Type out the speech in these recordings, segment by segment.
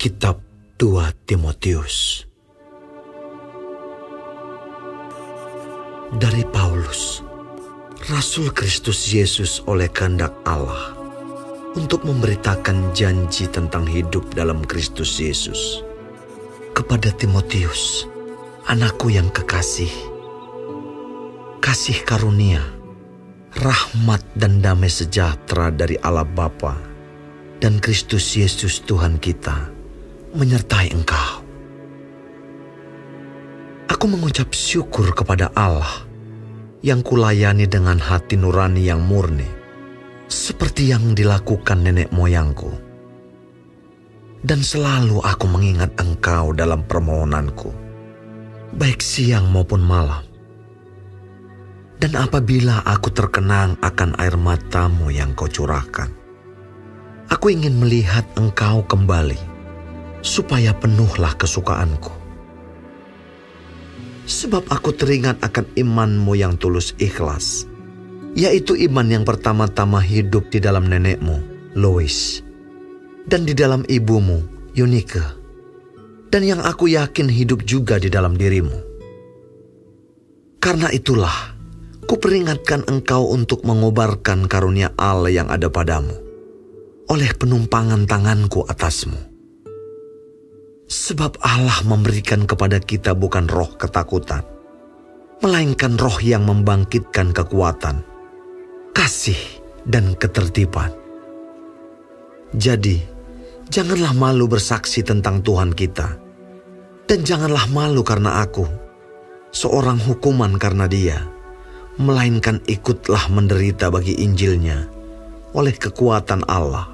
Kitab 2 Timotius. Dari Paulus, Rasul Kristus Yesus oleh kehendak Allah, untuk memberitakan janji tentang hidup dalam Kristus Yesus. Kepada Timotius, anakku yang kekasih, kasih karunia, rahmat dan damai sejahtera dari Allah Bapa dan Kristus Yesus Tuhan kita menyertai engkau. Aku mengucap syukur kepada Allah yang kulayani dengan hati nurani yang murni, seperti yang dilakukan nenek moyangku. Dan selalu aku mengingat engkau dalam permohonanku, baik siang maupun malam. Dan apabila aku terkenang akan air matamu yang kau curahkan, aku ingin melihat engkau kembali, supaya penuhlah kesukaanku. Sebab aku teringat akan imanmu yang tulus ikhlas, yaitu iman yang pertama-tama hidup di dalam nenekmu, Lois, dan di dalam ibumu, Eunike, dan yang aku yakin hidup juga di dalam dirimu. Karena itulah, kuperingatkan engkau untuk mengobarkan karunia Allah yang ada padamu, oleh penumpangan tanganku atasmu. Sebab Allah memberikan kepada kita bukan roh ketakutan, melainkan roh yang membangkitkan kekuatan, kasih, dan ketertiban. Jadi, janganlah malu bersaksi tentang Tuhan kita, dan janganlah malu karena aku, seorang hukuman karena Dia, melainkan ikutlah menderita bagi Injilnya oleh kekuatan Allah.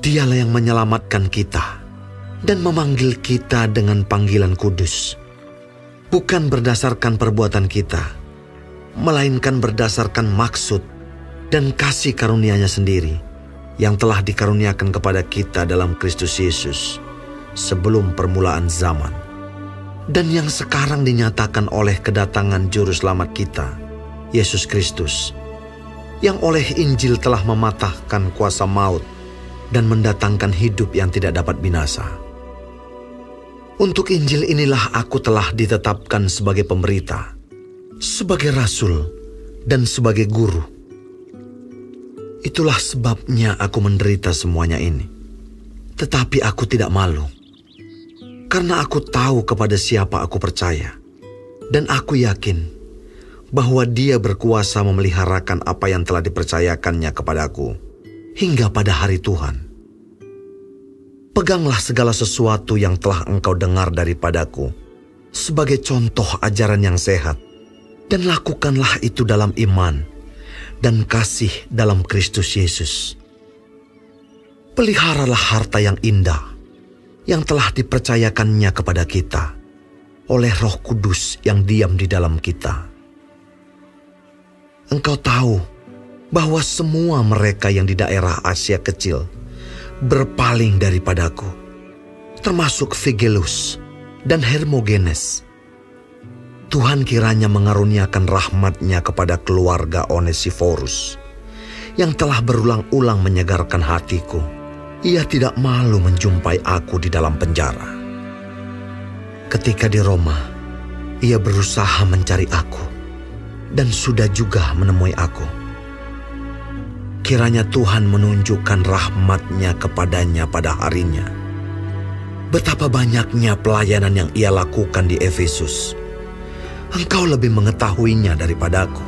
Dialah yang menyelamatkan kita dan memanggil kita dengan panggilan kudus, bukan berdasarkan perbuatan kita, melainkan berdasarkan maksud dan kasih karunia-Nya sendiri yang telah dikaruniakan kepada kita dalam Kristus Yesus sebelum permulaan zaman, dan yang sekarang dinyatakan oleh kedatangan Juru Selamat kita, Yesus Kristus, yang oleh Injil telah mematahkan kuasa maut dan mendatangkan hidup yang tidak dapat binasa. Untuk Injil inilah aku telah ditetapkan sebagai pemberita, sebagai rasul, dan sebagai guru. Itulah sebabnya aku menderita semuanya ini. Tetapi aku tidak malu, karena aku tahu kepada siapa aku percaya, dan aku yakin bahwa Dia berkuasa memeliharakan apa yang telah dipercayakannya kepadaku hingga pada hari Tuhan. Peganglah segala sesuatu yang telah engkau dengar daripadaku sebagai contoh ajaran yang sehat, dan lakukanlah itu dalam iman dan kasih dalam Kristus Yesus. Peliharalah harta yang indah yang telah dipercayakannya kepada kita oleh Roh Kudus yang diam di dalam kita. Engkau tahu bahwa semua mereka yang di daerah Asia Kecil berpaling daripadaku, termasuk Figelus dan Hermogenes. Tuhan kiranya mengaruniakan rahmat-Nya kepada keluarga Onesiforus, yang telah berulang-ulang menyegarkan hatiku. Ia tidak malu menjumpai aku di dalam penjara. Ketika di Roma, ia berusaha mencari aku, dan sudah juga menemui aku. Kiranya Tuhan menunjukkan rahmat-Nya kepadanya pada harinya. Betapa banyaknya pelayanan yang ia lakukan di Efesus. Engkau lebih mengetahuinya daripadaku.